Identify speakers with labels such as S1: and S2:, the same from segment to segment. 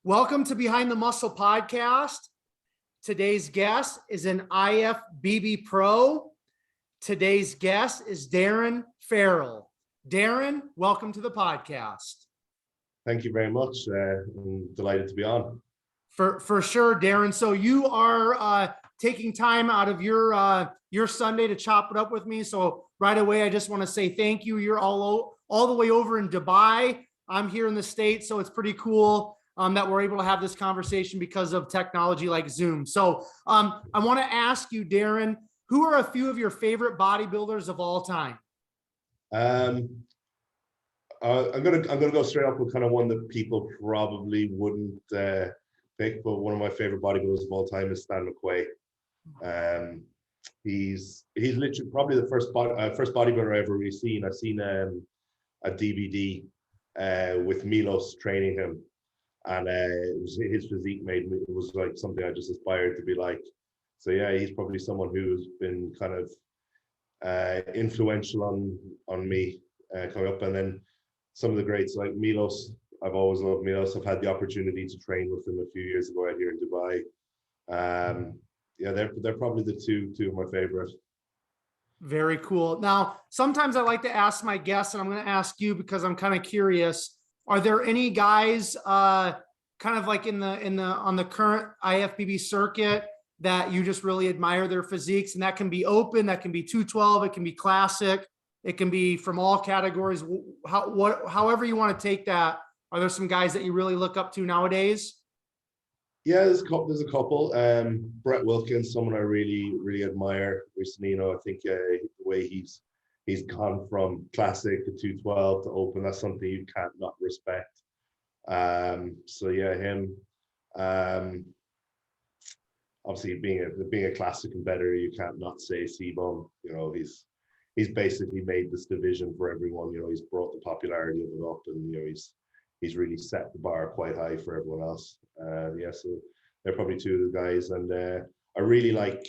S1: Welcome to Behind the Muscle podcast. Today's guest is an IFBB pro. Today's guest is Darren Farrell. Darren, welcome to the podcast.
S2: Thank you very much. I'm delighted to be on.
S1: For sure, Darren. So you are taking time out of your Sunday to chop it up with me. So right away, I just want to say thank you. You're all the way over in Dubai. I'm here in the States, so it's pretty cool that we're able to have this conversation because of technology like Zoom. So I want to ask you, Darren, who are a few of your favorite bodybuilders of all time?
S2: I'm gonna go straight up with kind of one that people probably wouldn't pick, but one of my favorite bodybuilders of all time is Stan McQuay. He's literally probably the first bodybuilder I've ever really seen. I've seen a DVD with Milos training him. And his physique it was like something I just aspired to be like. So yeah, he's probably someone who's been kind of influential on me coming up. And then some of the greats like Milos. I've always loved Milos. I've had the opportunity to train with him a few years ago out here in Dubai. Yeah, they're probably the two of my favorite.
S1: Very cool. Now, sometimes I like to ask my guests, and I'm going to ask you because I'm kind of curious. Are there any guys kind of like on the current IFBB circuit that you just really admire their physiques? And that can be open, that can be 212, it can be classic, it can be from all categories. However you want to take that. Are there some guys that you really look up to nowadays?
S2: Yeah, there's a couple. Brett Wilkins, someone I really admire recently. I think the way he's gone from classic to 212 to open, that's something you can't not respect. So yeah, him. Obviously being a classic competitor, you can't not say C-Bone. He's basically made this division for everyone. He's brought the popularity of it up, and he's really set the bar quite high for everyone else. Yeah, so they're probably two of the guys. And I really like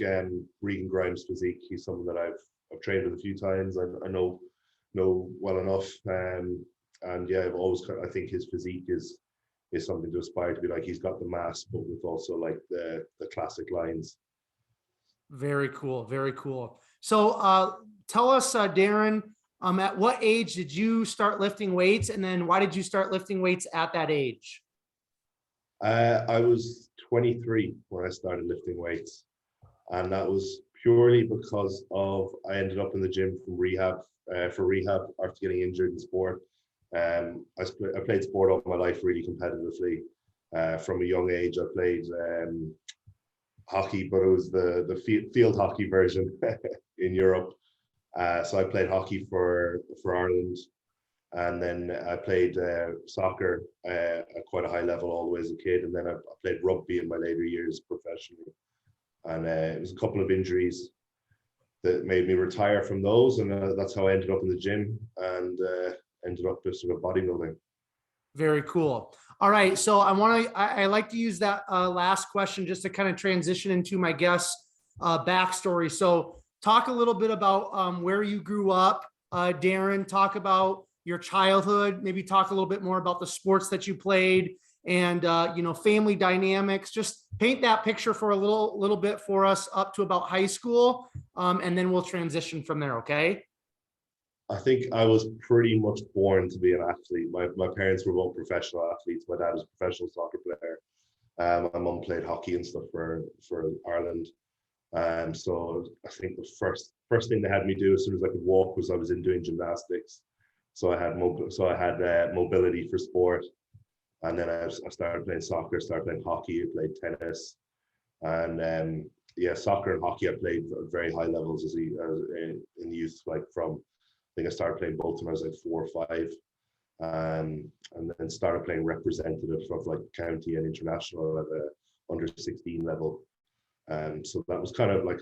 S2: Regan Grimes' physique. He's someone that I've trained with a few times. I know well enough. And yeah, I think his physique is something to aspire to be like. He's got the mass, but with also like the classic lines.
S1: Very cool. Very cool. So tell us, Darren, at what age did you start lifting weights? And then why did you start lifting weights at that age?
S2: I was 23 when I started lifting weights. And that was purely because I ended up in the gym for rehab after getting injured in sport. I played sport all my life really competitively. From a young age, I played hockey, but it was the field hockey version in Europe. So I played hockey for Ireland, and then I played soccer at quite a high level all the way as a kid, and then I played rugby in my later years professionally. And it was a couple of injuries that made me retire from those, and that's how I ended up in the gym and ended up with sort of bodybuilding.
S1: Very cool. All right, so I like to use that last question just to kind of transition into my guest's backstory. So talk a little bit about where you grew up, Darren. Talk about your childhood. Maybe talk a little bit more about the sports that you played, and family dynamics. Just paint that picture for a little bit for us up to about high school, and then we'll transition from there. Okay.
S2: I think I was pretty much born to be an athlete. My parents were both professional athletes. My dad was a professional soccer player. My mum played hockey and stuff for Ireland. So I think the first thing they had me do as soon as I could walk was I was doing gymnastics. So I had mobility for sport. And then I started playing soccer, started playing hockey, I played tennis. And soccer and hockey I played at very high levels in youth, like I think I started playing both when I was like 4 or 5. And then started playing representative of like county and international at the under 16 level. So that was kind of like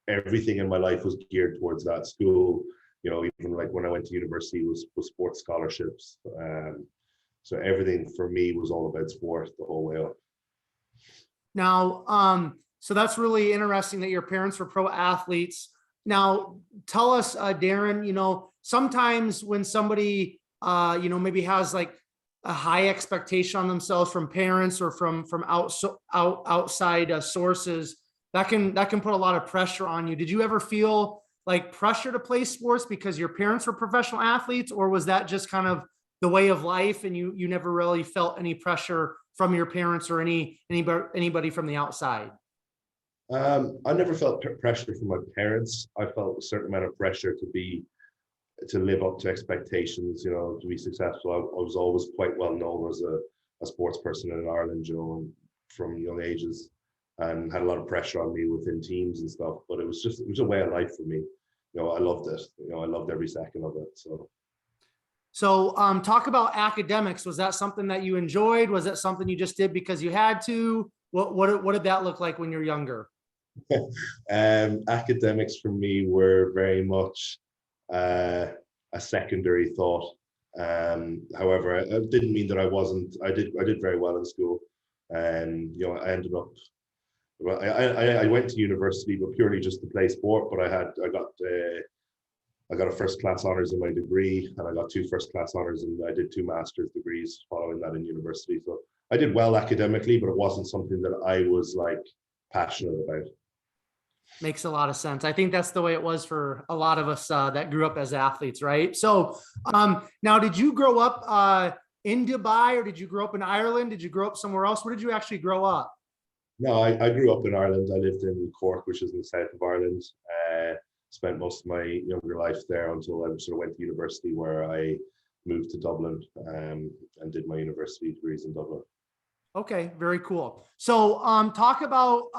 S2: everything in my life was geared towards that. School, even like when I went to university was sports scholarships. So everything for me was all about sport the whole way up.
S1: Now, so that's really interesting that your parents were pro athletes. Now, tell us, Darren, sometimes when somebody, maybe has like a high expectation on themselves from parents or from outside sources, that can put a lot of pressure on you. Did you ever feel like pressure to play sports because your parents were professional athletes, or was that just kind of the way of life and you never really felt any pressure from your parents or anybody from the outside?
S2: I never felt pressure from my parents. I felt a certain amount of pressure to live up to expectations, you know, to be successful. I was always quite well known as a sports person in Ireland, you know, from young ages, and had a lot of pressure on me within teams and stuff. But it was a way of life for me. You know, I loved it. You know, I loved every second of it.
S1: So talk about academics. Was that something that you enjoyed? Was that something you just did because you had to? What did that look like when you're younger?
S2: Academics for me were very much a secondary thought. However, it didn't mean that I wasn't. I did very well in school, and you know, I ended up. Well, I went to university, but purely just to play sport. But I got a first class honors in my degree, and I got 2 first class honors, and I did 2 master's degrees following that in university. So I did well academically, but it wasn't something that I was like passionate about.
S1: Makes a lot of sense. I think that's the way it was for a lot of us that grew up as athletes, right? So now, did you grow up in Dubai, or did you grow up in Ireland? Did you grow up somewhere else? Where did you actually grow up?
S2: No, I grew up in Ireland. I lived in Cork, which is in the south of Ireland. Spent most of my younger life there until I sort of went to university, where I moved to Dublin and did my university degrees in Dublin.
S1: Okay, very cool. So talk about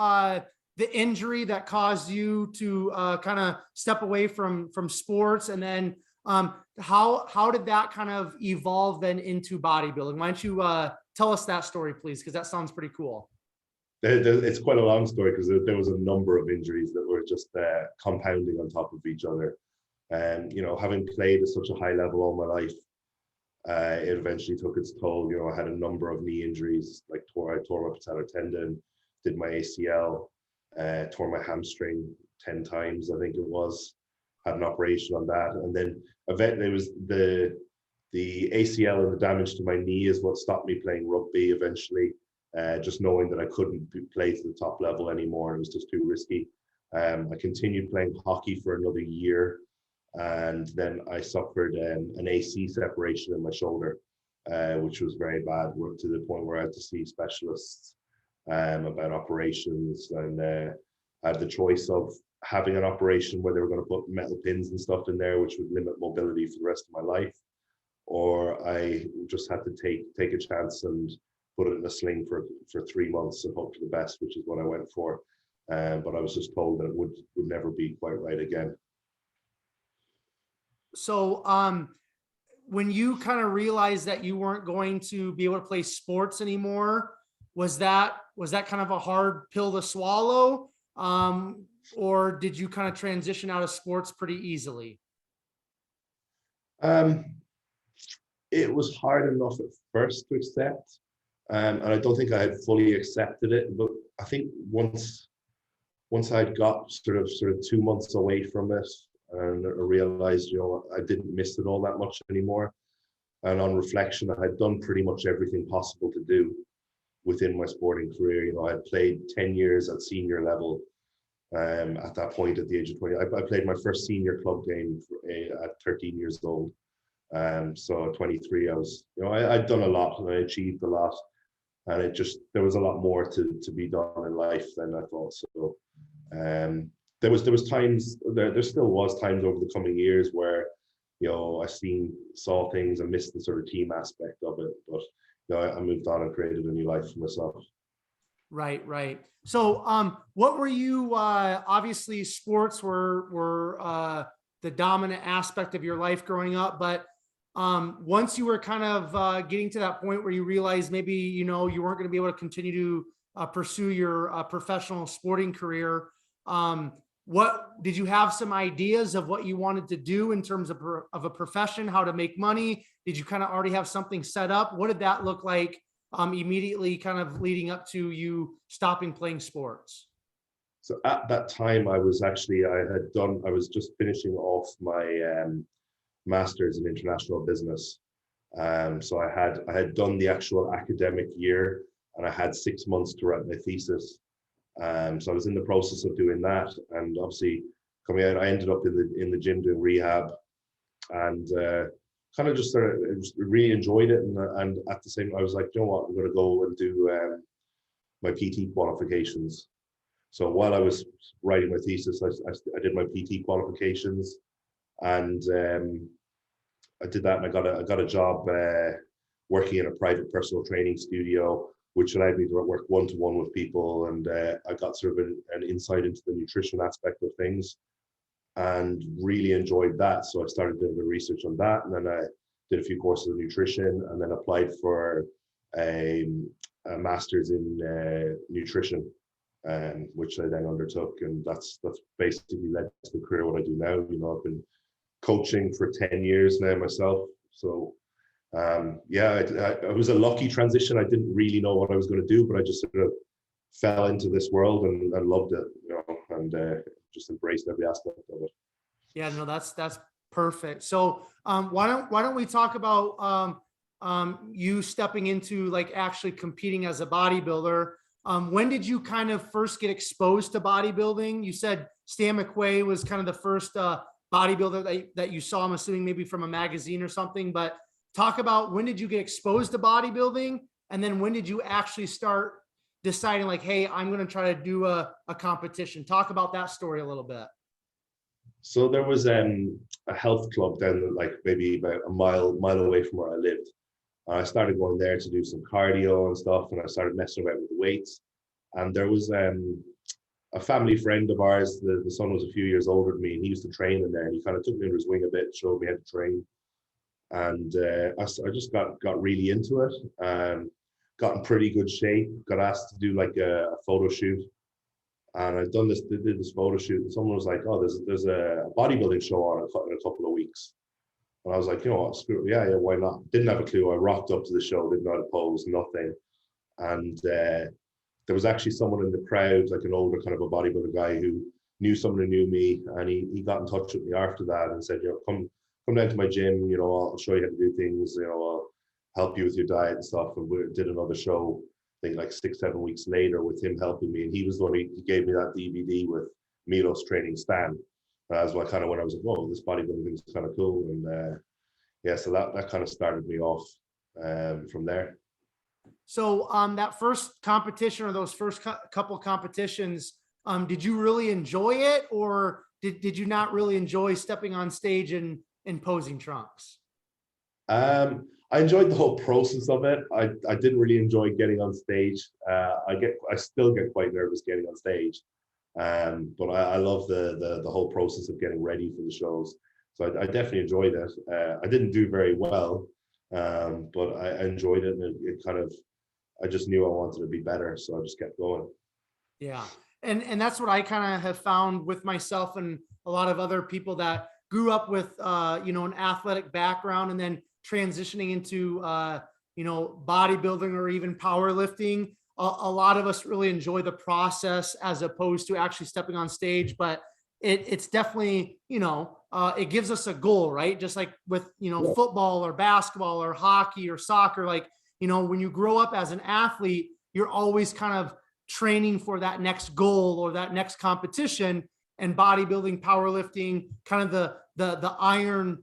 S1: the injury that caused you to kind of step away from sports, and then how did that kind of evolve then into bodybuilding? Why don't you tell us that story, please, because that sounds pretty cool.
S2: It's quite a long story, because there was a number of injuries that were just compounding on top of each other. And you know, having played at such a high level all my life, it eventually took its toll. You know, I had a number of knee injuries, like I tore my patellar tendon, did my ACL, tore my hamstring 10 times, I think it was. Had an operation on that, and then eventually it was the ACL and the damage to my knee is what stopped me playing rugby eventually. Just knowing that I couldn't play to the top level anymore, it was just too risky. I continued playing hockey for another year, and then I suffered an AC separation in my shoulder, which was very bad, to the point where I had to see specialists about operations, and I had the choice of having an operation where they were going to put metal pins and stuff in there, which would limit mobility for the rest of my life, or I just had to take a chance and put it in a sling for 3 months and hope for the best, which is what I went for. But I was just told that it would never be quite right again.
S1: So when you kind of realized that you weren't going to be able to play sports anymore, was that kind of a hard pill to swallow? Or did you kind of transition out of sports pretty easily?
S2: It was hard enough at first to accept. And I don't think I had fully accepted it, but I think once I'd got sort of 2 months away from it, and I realized, you know, I didn't miss it all that much anymore. And on reflection, I had done pretty much everything possible to do within my sporting career. You know, I had played 10 years at senior level. At that point, at the age of 20, I played my first senior club game at 13 years old. So at 23, I was, you know, I'd done a lot and I achieved a lot. And there was a lot more to be done in life than I thought. So there still was times over the coming years where, you know, I saw things and missed the sort of team aspect of it. But you know, I moved on and created a new life for myself.
S1: Right. So what were you, obviously sports were the dominant aspect of your life growing up, but once you were kind of getting to that point where you realized maybe, you know, you weren't going to be able to continue to pursue your professional sporting career, what did you have some ideas of what you wanted to do in terms of a profession, how to make money? Did you kind of already have something set up? What did that look like immediately kind of leading up to you stopping playing sports?
S2: So at that time, I was just finishing off my master's in international business. So I had done the actual academic year, and I had 6 months to write my thesis. So I was in the process of doing that, and obviously coming out, I ended up in the gym doing rehab, and kind of just really enjoyed it. And at the same, I was like, you know what, I'm going to go and do my PT qualifications. So while I was writing my thesis, I did my PT qualifications, and I did that, and I got a job working in a private personal training studio, which allowed me to work one-to-one with people, and I got sort of an insight into the nutrition aspect of things, and really enjoyed that. So I started doing a bit of research on that, and then I did a few courses of nutrition, and then applied for a master's in nutrition, which I then undertook, and that's basically led to the career what I do now. You know, I've been coaching for 10 years now myself. So yeah, it was a lucky transition. I didn't really know what I was going to do, but I just sort of fell into this world and loved it, you know, and just embraced every aspect of it.
S1: Yeah, no, that's perfect. So why don't we talk about you stepping into like actually competing as a bodybuilder? When did you kind of first get exposed to bodybuilding? You said Stan McQuay was kind of the first bodybuilder that you saw, I'm assuming maybe from a magazine or something, but talk about when did you get exposed to bodybuilding? And then when did you actually start deciding like, hey, I'm going to try to do a competition? Talk about that story a little bit.
S2: So there was a health club down like maybe about a mile away from where I lived. I started going there to do some cardio and stuff, and I started messing about with the weights. And there was a family friend of ours, the son was a few years older than me, and he used to train in there, and he kind of took me under his wing a bit, showed me how to train. And I just got really into it, and got in pretty good shape, got asked to do like a photo shoot. And I'd did this photo shoot, and someone was like, oh, there's a bodybuilding show on in a couple of weeks. And I was like, you know what, screw it, yeah, why not? Didn't have a clue. I rocked up to the show, didn't know how to pose, nothing. And there was actually someone in the crowd, like an older kind of a bodybuilder guy who knew someone who knew me, and he got in touch with me after that and said, you know, come down to my gym, you know, I'll show you how to do things, you know, I'll help you with your diet and stuff. And we did another show, I think like 6-7 weeks later, with him helping me, and he was the one he gave me that DVD with Milos training Stan. That's what kind of when I was like, whoa, this bodybuilding thing is kind of cool. And yeah, so that kind of started me off from there.
S1: So that first competition or those first couple competitions, did you really enjoy it, or did you not really enjoy stepping on stage and posing trunks?
S2: I enjoyed the whole process of it. I didn't really enjoy getting on stage. I still get quite nervous getting on stage. But I love the whole process of getting ready for the shows. So I definitely enjoyed it. I didn't do very well, but I enjoyed it, and it kind of, I just knew I wanted to be better, so I just kept going.
S1: Yeah. And that's what I kind of have found with myself and a lot of other people that grew up with, you know, an athletic background and then transitioning into, you know, bodybuilding or even powerlifting. A lot of us really enjoy the process as opposed to actually stepping on stage, but it's definitely, you know, it gives us a goal, right? Just like with, you know, football or basketball or hockey or soccer, like, you know, when you grow up as an athlete, you're always kind of training for that next goal or that next competition. And bodybuilding, powerlifting, kind of the iron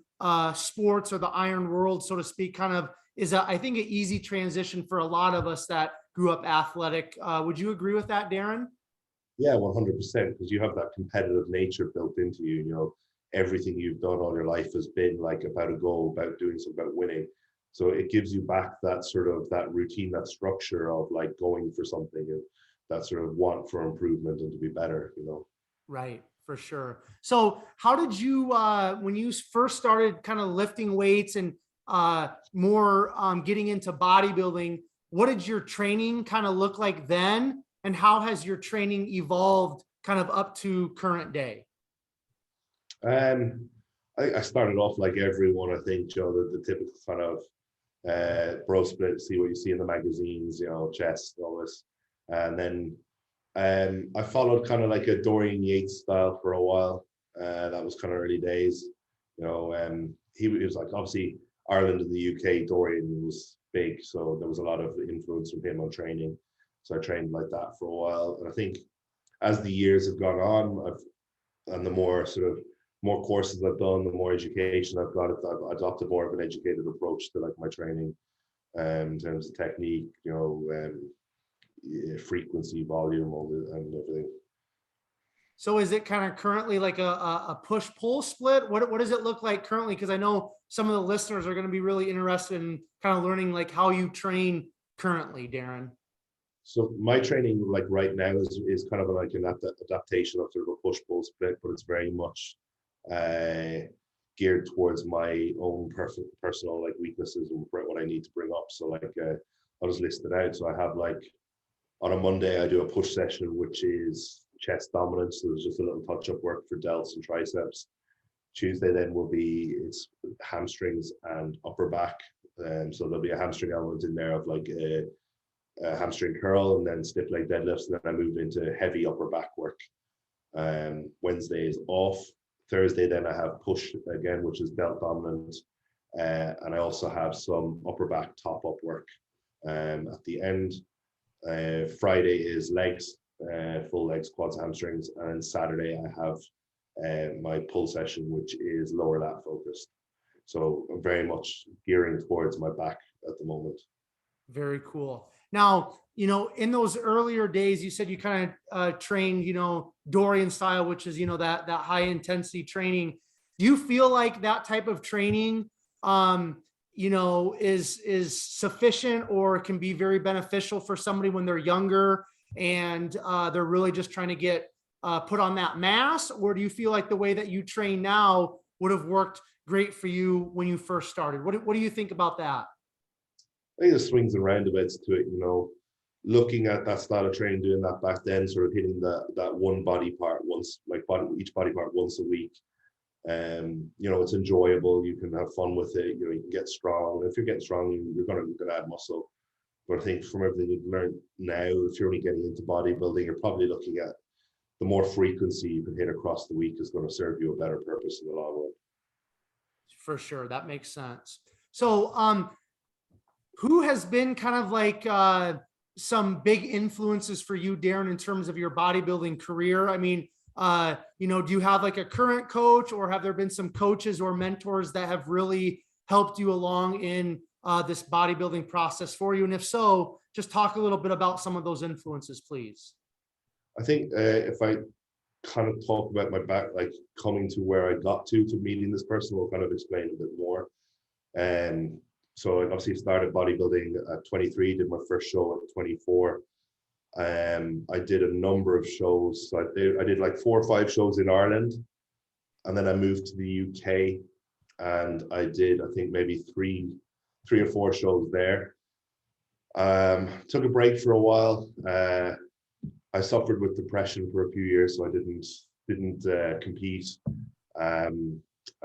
S1: sports or the iron world, so to speak, kind of is I think an easy transition for a lot of us that grew up athletic. Would you agree with that, Darren?
S2: Yeah, 100%, because you have that competitive nature built into you. You know, everything you've done all your life has been like about a goal, about doing something, about winning. So it gives you back that sort of that routine, that structure of like going for something, and that sort of want for improvement and to be better, you know.
S1: Right, for sure. So how did you, when you first started kind of lifting weights and more getting into bodybuilding, what did your training kind of look like then? And how has your training evolved kind of up to current day?
S2: I started off like everyone, I think, Joe, the typical kind of bro split, see what you see in the magazines, you know, chest, all this. And then I followed kind of like a Dorian Yates style for a while. That was kind of early days, you know. He was like, obviously, Ireland and the UK, Dorian was big, so there was a lot of influence from him on training. So I trained like that for a while, and I think as the years have gone on, and the more more courses I've done, the more education I've got, I've adopted more of an educated approach to like my training, in terms of technique, frequency, volume, and everything.
S1: So is it kind of currently like a push-pull split? What does it look like currently? Because I know some of the listeners are going to be really interested in kind of learning like how you train currently, Darren.
S2: So my training like right now is kind of like an adaptation of sort of a push-pull split, but it's very much geared towards my own personal like weaknesses and what I need to bring up. So like I'll just list it out. So I have like on a Monday I do a push session, which is chest dominance. So there's just a little touch-up work for delts and triceps. Tuesday then it's hamstrings and upper back. So there'll be a hamstring element in there of like a hamstring curl and then stiff leg deadlifts. And then I move into heavy upper back work. Wednesday is off. Thursday then I have push again, which is delt dominant. And I also have some upper back top up work at the end. Friday is legs, full legs, quads, hamstrings. And Saturday I have my pull session, which is lower lat focused. So I'm very much gearing towards my back at the moment.
S1: Very cool. Now, in those earlier days, you said you kind of trained, Dorian style, which is, that high intensity training. Do you feel like that type of training, is sufficient or can be very beneficial for somebody when they're younger and they're really just trying to get put on that mass? Or do you feel like the way that you train now would have worked great for you when you first started? What do you think about that?
S2: I think there's swings and roundabouts to it, looking at that style of training, doing that back then, sort of hitting that one body part once, each body part once a week. It's enjoyable. You can have fun with it. You can get strong. If you're getting strong, you're going to add muscle. But I think from everything you've learned now, if you're only getting into bodybuilding, you're probably looking at the more frequency you can hit across the week is going to serve you a better purpose in the long run.
S1: For sure. That makes sense. So, who has been kind of like some big influences for you, Darren, in terms of your bodybuilding career? I mean, do you have like a current coach, or have there been some coaches or mentors that have really helped you along in this bodybuilding process for you? And if so, just talk a little bit about some of those influences, please.
S2: I think if I kind of talk about my back, like coming to where I got to meeting this person, will kind of explain a bit more. So I obviously started bodybuilding at 23, did my first show at 24. I did a number of shows. So I did like 4 or 5 shows in Ireland, and then I moved to the UK, and I did, I think, maybe three or 4 shows there. Took a break for a while. I suffered with depression for a few years, so I didn't compete. And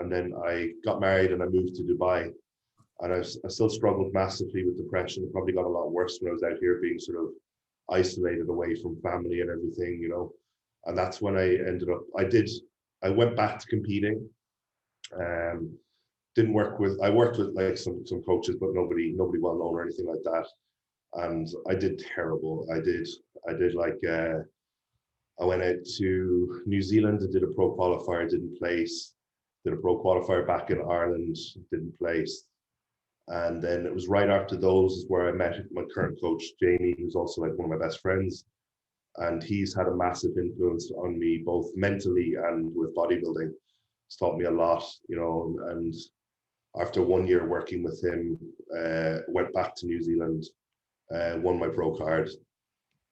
S2: then I got married and I moved to Dubai. And I still struggled massively with depression. It probably got a lot worse when I was out here being sort of isolated away from family and everything, And that's when I ended up, I went back to competing. I worked with like some coaches, but nobody well known or anything like that. And I did terrible. I did like, I went out to New Zealand, I did a pro qualifier, didn't place. Did a pro qualifier back in Ireland, didn't place. And then it was right after those is where I met my current coach, Jamie, who's also like one of my best friends. And he's had a massive influence on me, both mentally and with bodybuilding. It's taught me a lot, and after 1 year working with him, went back to New Zealand, won my pro card.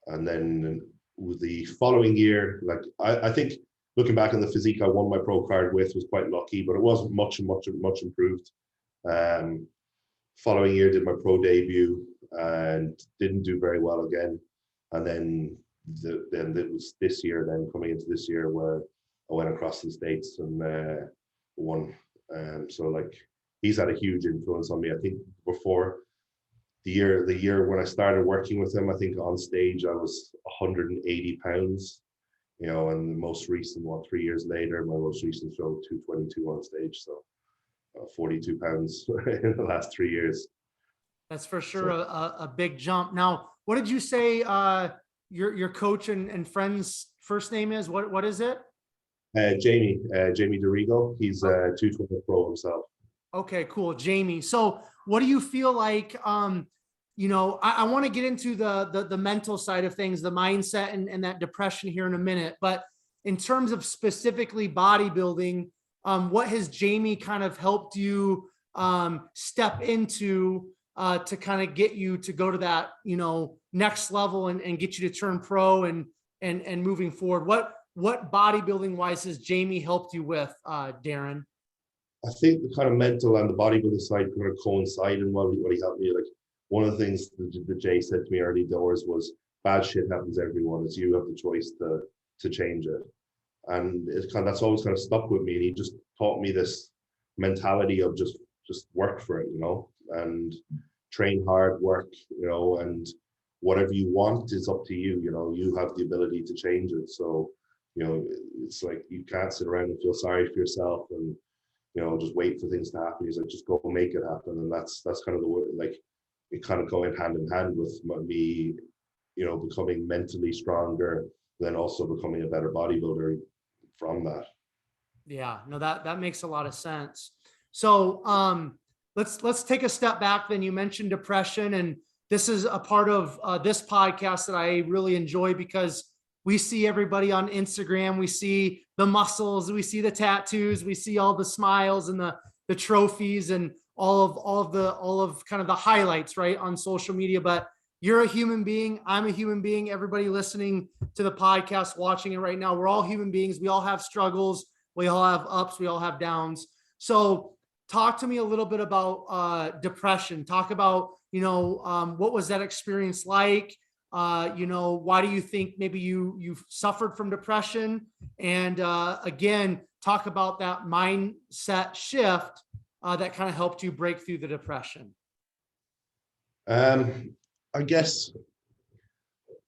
S2: And then with the following year, like I think looking back on the physique I won my pro card with was quite lucky, but it wasn't much improved. Following year did my pro debut and didn't do very well again. And then it was this year, then coming into this year, where I went across the States and won. So like he's had a huge influence on me. I think before the year when I started working with him, I think on stage I was 180 pounds, and the most recent 3 years later, my most recent show 222 on stage. So 42 pounds in the last 3 years.
S1: That's for sure
S2: So,
S1: a big jump. Now, what did you say your coach and friend's first name is? What is it?
S2: Jamie DeRigo, he's a 220 pro himself.
S1: Okay, cool. Jamie. So what do you feel like, I want to get into the mental side of things, the mindset and that depression here in a minute, but in terms of specifically bodybuilding, what has Jamie kind of helped you step into to kind of get you to go to that, next level and get you to turn pro and moving forward? What bodybuilding wise has Jamie helped you with, Darren?
S2: I think the kind of mental and the bodybuilding side kind of coincide in what he helped me. Like one of the things that Jay said to me early doors was, bad shit happens to everyone. It's you have the choice to change it. And that's always kind of stuck with me. And he just taught me this mentality of just work for it, and train hard, work, and whatever you want is up to you. You have the ability to change it. So, it's like you can't sit around and feel sorry for yourself and just wait for things to happen. He's like, just go make it happen. And that's kind of the way, like, it kind of going hand in hand with me, becoming mentally stronger, then also becoming a better bodybuilder from that.
S1: Yeah, no, that makes a lot of sense. So let's take a step back. Then you mentioned depression, and this is a part of this podcast that I really enjoy because we see everybody on Instagram. We see the muscles, we see the tattoos, we see all the smiles and the trophies and all of kind of the highlights, right, on social media. But you're a human being. I'm a human being. Everybody listening to the podcast, watching it right now, we're all human beings. We all have struggles. We all have ups. We all have downs. So talk to me a little bit about depression. Talk about, what was that experience like? Why do you think maybe you've suffered from depression? And again, talk about that mindset shift that kind of helped you break through the depression.
S2: I guess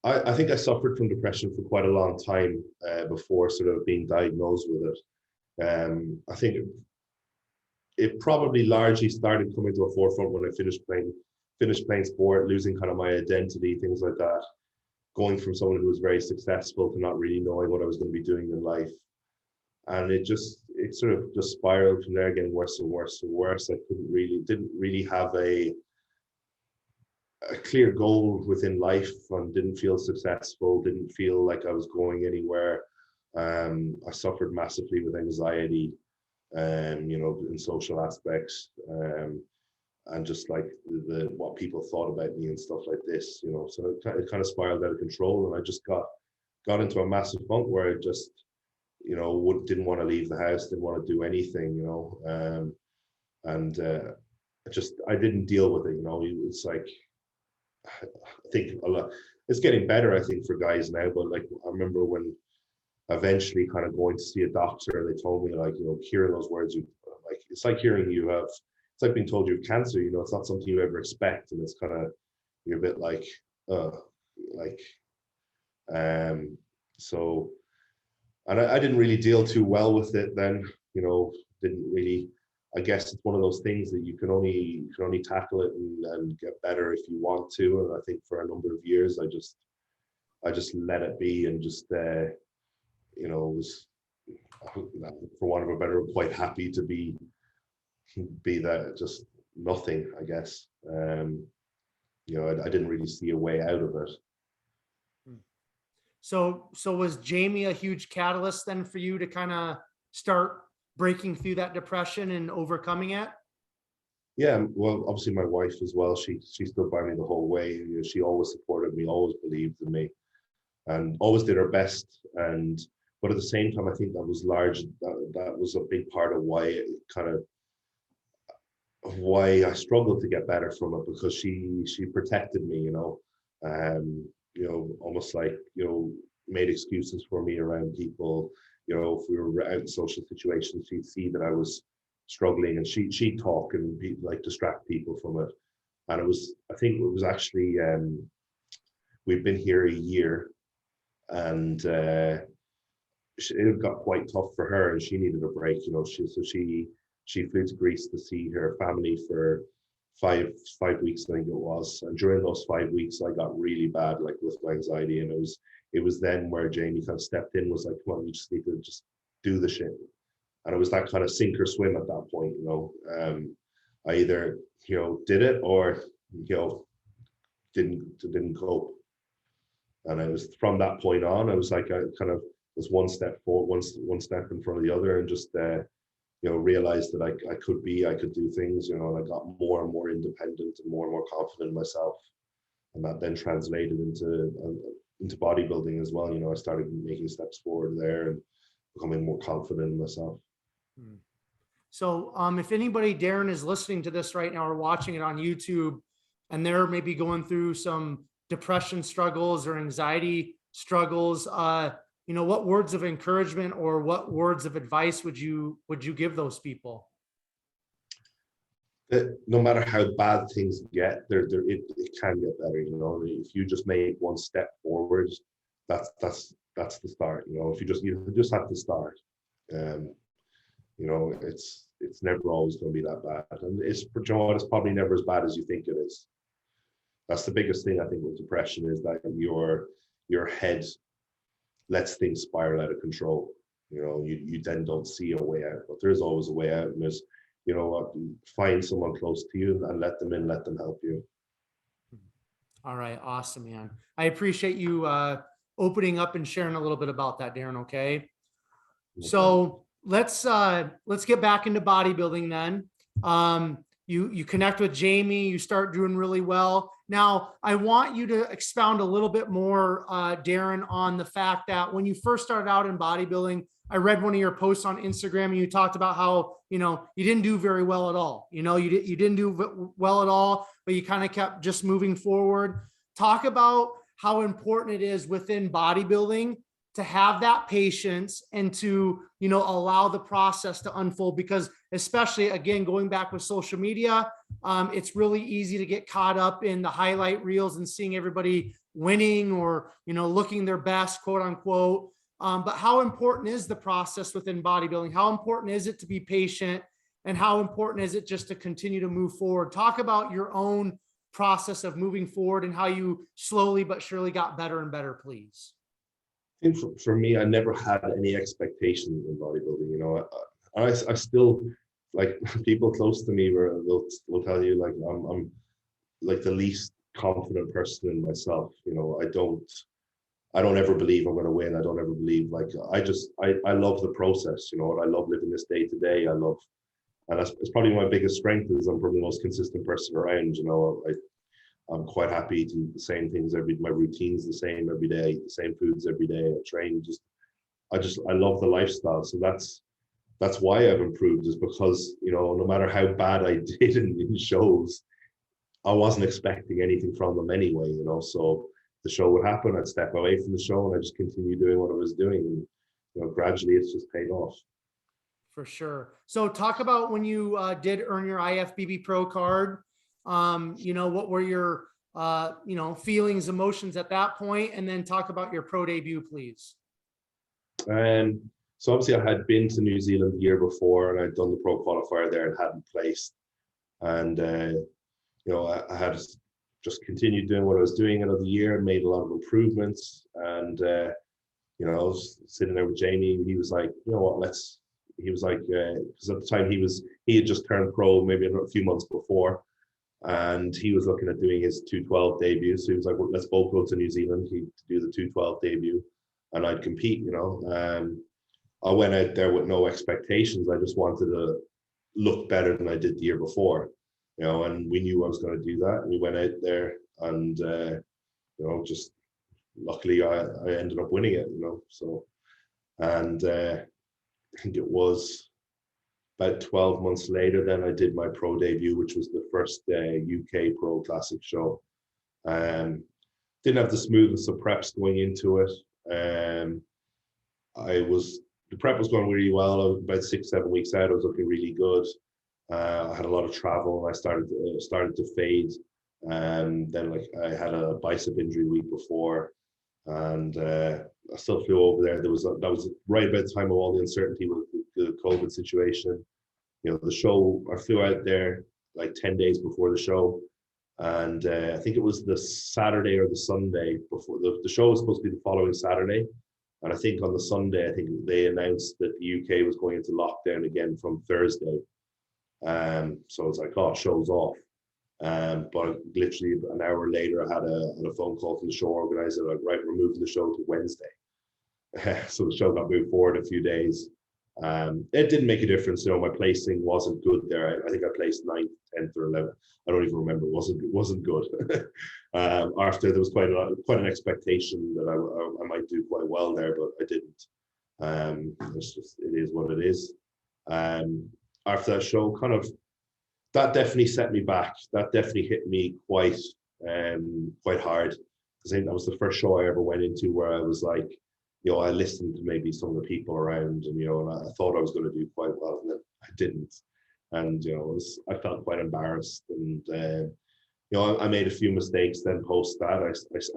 S2: I think I suffered from depression for quite a long time before sort of being diagnosed with it. I think it probably largely started coming to a forefront when I finished playing sport, losing kind of my identity, things like that. Going from someone who was very successful to not really knowing what I was going to be doing in life. And it sort of just spiraled from there, getting worse and worse and worse. I didn't really have a clear goal within life, and didn't feel successful, didn't feel like I was going anywhere. I suffered massively with anxiety, in social aspects, and just like what people thought about me and stuff like this, so it kind of spiraled out of control, and I just got into a massive funk where I just, didn't want to leave the house, didn't want to do anything, and I didn't deal with it, It's like, I think a lot, it's getting better, I think, for guys now, but like, I remember when eventually kind of going to see a doctor, they told me, like, hearing those words, it's like hearing it's like being told you have cancer, it's not something you ever expect. And it's kind of, you're a bit like, so, and I didn't really deal too well with it then, didn't really, I guess it's one of those things that you can only tackle it and get better if you want to. And I think for a number of years, I just let it be and just, was, for want of a better, quite happy to be that, just nothing, I guess. I didn't really see a way out of it.
S1: So was Jamie a huge catalyst then for you to kind of start breaking through that depression and overcoming it?
S2: Yeah, well, obviously my wife as well. She stood by me the whole way. She always supported me, always believed in me, and always did her best. But at the same time, I think that was that was a big part of why I struggled to get better from it, because she protected me, almost like, made excuses for me around people. If we were out in social situations, she'd see that I was struggling, and she'd talk and like distract people from it. And I think it was actually, we'd been here a year, and it got quite tough for her, and she needed a break, so she she flew to Greece to see her family for five weeks, I think it was. And during those 5 weeks, I got really bad, like with my anxiety. And it was then where Jamie kind of stepped in, was like, come on, you just need to just do the shit. And it was that kind of sink or swim at that point, you know. I either, you know, did it or, you know, didn't cope. And I was, from that point on, I was like, I kind of was one step forward, one step in front of the other, and just you know, realized that I could do things, you know, and I got more and more independent and more confident in myself. And that then translated into bodybuilding as well. You know, I started making steps forward there and becoming more confident in myself.
S1: So if anybody, Darren, is listening to this right now or watching it on YouTube, and they're maybe going through some depression struggles or anxiety struggles, you know, what words of encouragement or what words of advice would you give those people?
S2: That no matter how bad things get, it can get better. You know, if you just make one step forward, that's the start. You know, you just have to start. You know, it's never always going to be that bad, and it's probably never as bad as you think it is. That's the biggest thing I think with depression, is that your head lets things spiral out of control. You know, you then don't see a way out, but there's always a way out. And there's, you know what, find someone close to you and let them in, let them help you.
S1: All right. Awesome, man. I appreciate you opening up and sharing a little bit about that, Darren. Okay. So let's get back into bodybuilding then. You connect with Jamie, you start doing really well. Now, I want you to expound a little bit more, Darren, on the fact that when you first started out in bodybuilding, I read one of your posts on Instagram, and you talked about how, you know, you didn't do very well at all. You know, you didn't do well at all, but you kind of kept just moving forward. Talk about how important it is within bodybuilding to have that patience and to, you know, allow the process to unfold, because especially, again, going back with social media, it's really easy to get caught up in the highlight reels and seeing everybody winning or, you know, looking their best, quote unquote. But how important is the process within bodybuilding? How important is it to be patient? And how important is it just to continue to move forward? Talk about your own process of moving forward and how you slowly but surely got better and better, please.
S2: I think for me, I never had any expectations in bodybuilding. You know, I still, like, people close to me will tell you, like, I'm like the least confident person in myself. You know, I don't ever believe I'm going to win. I don't ever believe, like, I love the process. You know, I love living this day to day. And it's probably my biggest strength, is I'm probably the most consistent person around. You know, I'm quite happy to eat the same things my routine's the same every day, the same foods every day. I train, I love the lifestyle. So that's why I've improved, is because, you know, no matter how bad I did in shows, I wasn't expecting anything from them anyway, you know. So the show would happen, I'd step away from the show and I just continue doing what I was doing. And, you know, gradually it's just paid off.
S1: For sure. So talk about when you did earn your IFBB Pro card. You know, what were your, you know, feelings, emotions at that point? And then talk about your pro debut, please.
S2: So obviously I had been to New Zealand the year before, and I'd done the pro qualifier there and hadn't placed. And, you know, I had just continued doing what I was doing another year and made a lot of improvements. And, you know, I was sitting there with Jamie, and he was like, you know what, he was like, because at the time he had just turned pro maybe a few months before, and he was looking at doing his 212 debut. So he was like, well, let's both go to New Zealand to do the 212 debut, and I'd compete, you know. I went out there with no expectations. I just wanted to look better than I did the year before, you know, and we knew I was going to do that. And we went out there, and, you know, just luckily I ended up winning it, you know. So, and I think it was about 12 months later, then I did my pro debut, which was the first UK Pro Classic show. Didn't have the smoothest of preps going into it. The prep was going really well. I was about 6-7 weeks out. I was looking really good. I had a lot of travel, and I started to fade. Then, like, I had a bicep injury the week before, and I still flew over there. That was right about the time of all the uncertainty with the COVID situation. the show, I flew out there like 10 days before the show. And I think it was the Saturday or the Sunday before the show was supposed to be the following Saturday. And I think on the Sunday, I think they announced that the UK was going into lockdown again from Thursday. So it's like, oh, show's off. But literally an hour later, I had a phone call from the show organizer, like, right, we're moving the show to Wednesday. So the show got moved forward a few days. It didn't make a difference. My placing wasn't good there. I think I placed 9th, 10th, or 11th. I don't even remember. It wasn't good. After there was quite an expectation that I might do quite well there, but I didn't. It is what it is. After that show, that definitely set me back. That definitely hit me quite hard, because I think that was the first show I ever went into where I was like, I listened to maybe some of the people around, and and I thought I was going to do quite well, and then I didn't. And I felt quite embarrassed, and I made a few mistakes. Then post that, I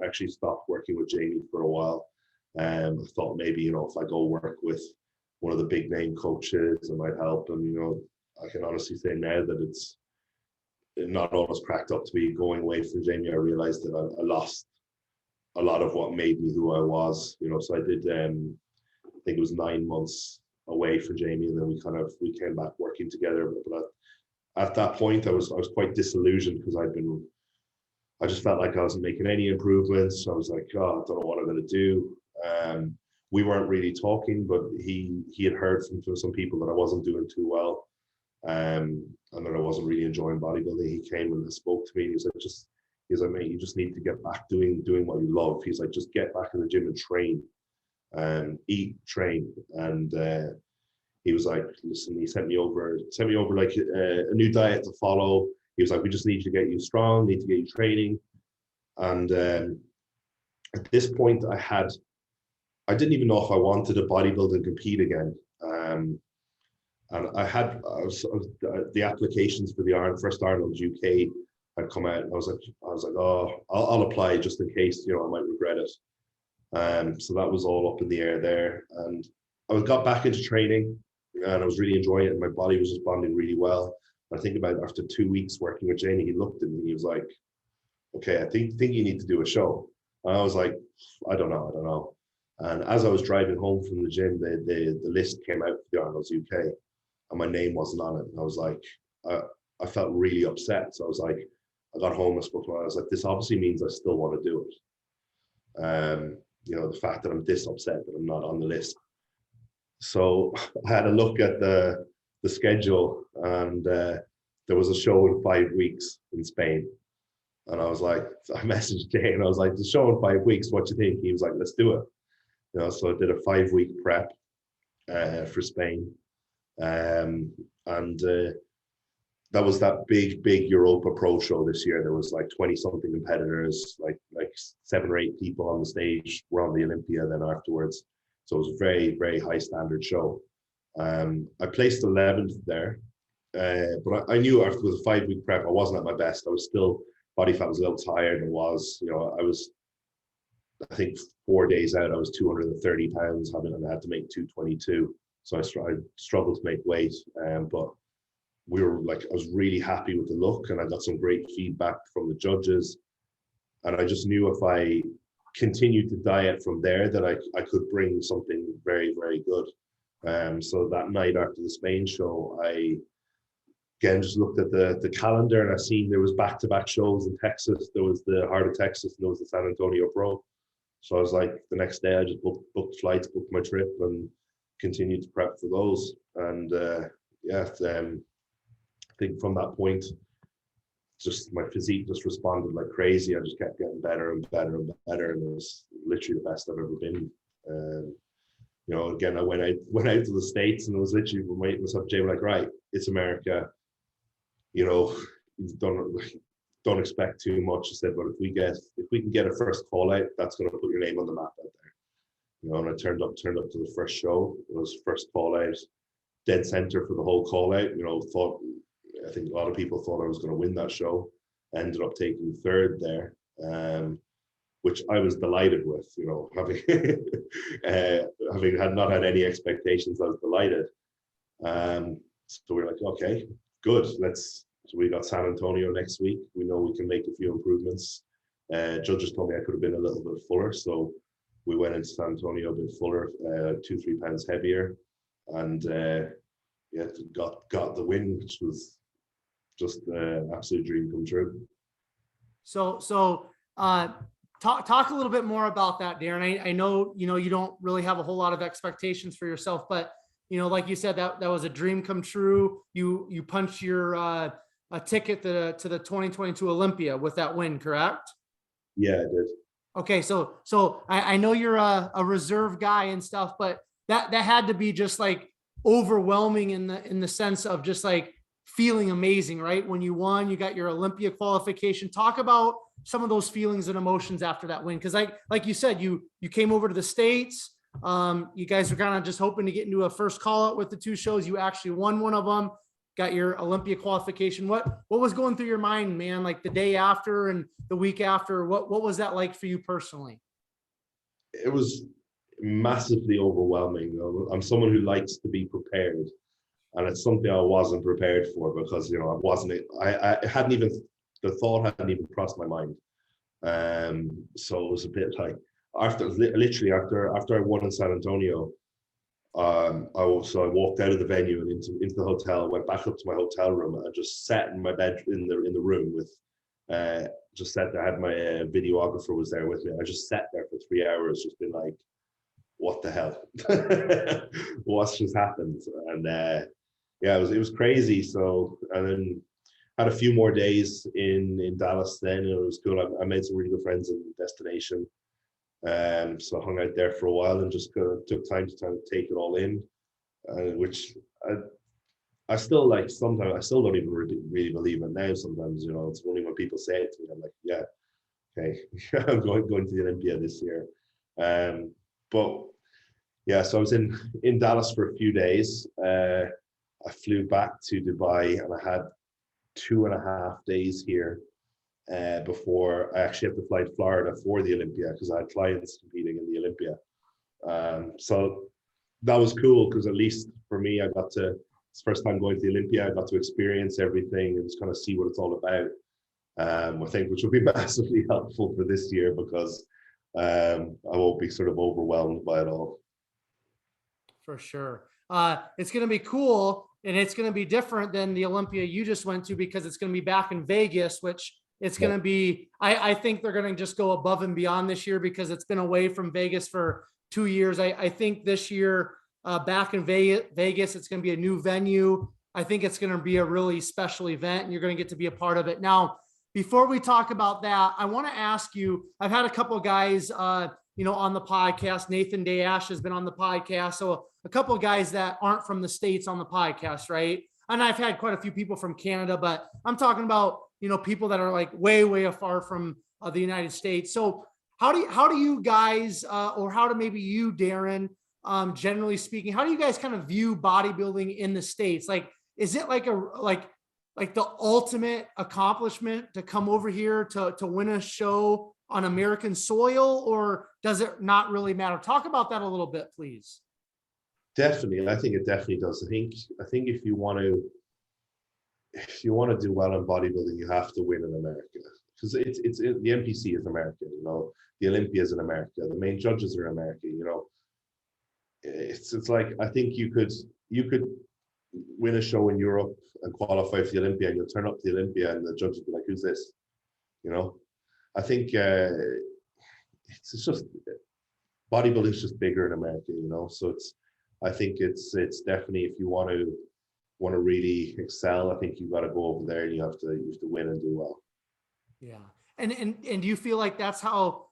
S2: actually stopped working with Jamie for a while. I thought maybe if I go work with one of the big name coaches, it might help. And I can honestly say now that it's not always cracked up to be going away from Jamie. I realized that I lost a lot of what made me who I was. So I did. I think it was 9 months away from Jamie, and then we came back working together. But at that point, I was quite disillusioned, because I just felt like I wasn't making any improvements. So I was like, oh, I don't know what I'm going to do. We weren't really talking, but he had heard from some people that I wasn't doing too well, and that I wasn't really enjoying bodybuilding. He came and spoke to me, and he's like, mate, you just need to get back doing what you love. He's like, just get back in the gym and train, eat, train. And he was like, listen, he sent me over like a new diet to follow. He was like, we just need to get you strong, need to get you training. And at this point, I didn't even know if I wanted to bodybuild and compete again. And the applications for the first Arnold UK had come out, and I was like, oh, I'll apply just in case, I might regret it. So that was all up in the air there. And I got back into training, and I was really enjoying it, and my body was responding really well. I think about after 2 weeks working with Jamie, he looked at me and he was like, okay, I think you need to do a show. And I was like, I don't know. And as I was driving home from the gym, the list came out for the Arnold's UK, and my name wasn't on it. And I was like, I felt really upset. So I was like, I got home, I spoke to her, I was like, this obviously means I still want to do it. The fact that I'm this upset that I'm not on the list. So I had a look at the schedule, and there was a show in 5 weeks in Spain. And I was like, I messaged Jay, and I was like, the show in 5 weeks, what do you think? He was like, let's do it. So I did a 5-week prep for Spain. And that was that big Europa Pro show this year. There was like 20 something competitors, like 7 or 8 people on the stage. We're on the Olympia then afterwards. So it was a very, very high standard show. I placed 11th there, but I knew after the 5-week prep, I wasn't at my best. I was still, body fat was a little higher than it was. I was, I think 4 days out, I was 230 pounds, and I had to make 222. So I struggled to make weight, but I was really happy with the look, and I got some great feedback from the judges. And I just knew if I continued to diet from there, that I could bring something very, very good. So that night after the Spain show, I again just looked at the calendar, and I seen there was back-to-back shows in Texas. There was the Heart of Texas, and there was the San Antonio Pro. So I was like, the next day I just booked flights, booked my trip, and continued to prep for those. And I think from that point, just my physique just responded like crazy. I just kept getting better and better and better, and it was literally the best I've ever been. Again, I went out to the States, and it was literally my myself, Jay, like, right, it's America. Don't expect too much. I said, but if we can get a first call out, that's going to put your name on the map out there. And I turned up to the first show. It was first call out, dead center for the whole call out. I think a lot of people thought I was going to win that show. I ended up taking 3rd there, which I was delighted with. Having not had any expectations, I was delighted. So we're like, okay, good. So we got San Antonio next week. We know we can make a few improvements. Judges told me I could have been a little bit fuller. So we went into San Antonio a bit fuller, 2-3 pounds heavier. And yeah, got the win, which was just an absolute dream come true.
S1: So talk a little bit more about that, Darren. I know, you don't really have a whole lot of expectations for yourself, but like you said, that was a dream come true. You punched your a ticket to the 2022 Olympia with that win, correct?
S2: Yeah, I did.
S1: Okay, so I know you're a reserve guy and stuff, but that had to be just like overwhelming in the sense of just like feeling amazing, right? When you won, you got your Olympia qualification. Talk about some of those feelings and emotions after that win, because like you said, you came over to the States. You guys were kind of just hoping to get into a first call out with the 2 shows. You actually won one of them, got your Olympia qualification. What was going through your mind, man? Like the day after and the week after, what was that like for you personally?
S2: It was massively overwhelming. I'm someone who likes to be prepared, and it's something I wasn't prepared for, because I hadn't even, the thought hadn't even crossed my mind. So it was a bit like after I won in San Antonio, I walked out of the venue and into the hotel, went back up to my hotel room, and just sat in my bed in the room with just sat there. I had my videographer was there with me. I just sat there for 3 hours, just been like, what the hell? What's just happened? And yeah, it was crazy. So, and then had a few more days in Dallas then, and it was good. I made some really good friends in the destination. So I hung out there for a while and just took time to kind of take it all in, which I still like. Sometimes I still don't even really believe it now. Sometimes, it's only when people say it to me, I'm like, yeah, okay, I'm going to the Olympia this year. But yeah, so I was in Dallas for a few days. I flew back to Dubai, and I had 2.5 days here before I actually have to fly to Florida for the Olympia, because I had clients competing in the Olympia. So that was cool, because at least for me, it's the first time going to the Olympia. I got to experience everything and just kind of see what it's all about. I think, which will be massively helpful for this year, because I won't be sort of overwhelmed by it all.
S1: For sure. It's going to be cool, and it's going to be different than the Olympia you just went to, because it's going to be back in Vegas, which it's going to be, I think they're going to just go above and beyond this year, because it's been away from Vegas for 2 years. I think this year back in Vegas, it's going to be a new venue. I think it's going to be a really special event, and you're going to get to be a part of it. Now, before we talk about that, I want to ask you, I've had a couple of guys, on the podcast. Nathan Dayash has been on the podcast. So a couple of guys that aren't from the States on the podcast, right? And I've had quite a few people from Canada, but I'm talking about, people that are like way, way afar from the United States. So how do you guys, or how do maybe you, Darren, generally speaking, how do you guys kind of view bodybuilding in the States? Like, is it like the ultimate accomplishment to come over here to win a show on American soil, or does it not really matter? Talk about that a little bit, please.
S2: Definitely. I think it definitely does. I think if you want to do well in bodybuilding, you have to win in America, because it's the NPC is American, the Olympia is in America, the main judges are in America, it's like, I think you could win a show in Europe and qualify for the Olympia, and you'll turn up to the Olympia and the judges will be like, who's this? I think it's just, bodybuilding is just bigger in America, so I think it's definitely, if you want to really excel, I think you've got to go over there, and you have to win and do well.
S1: Yeah. And do you feel like that's how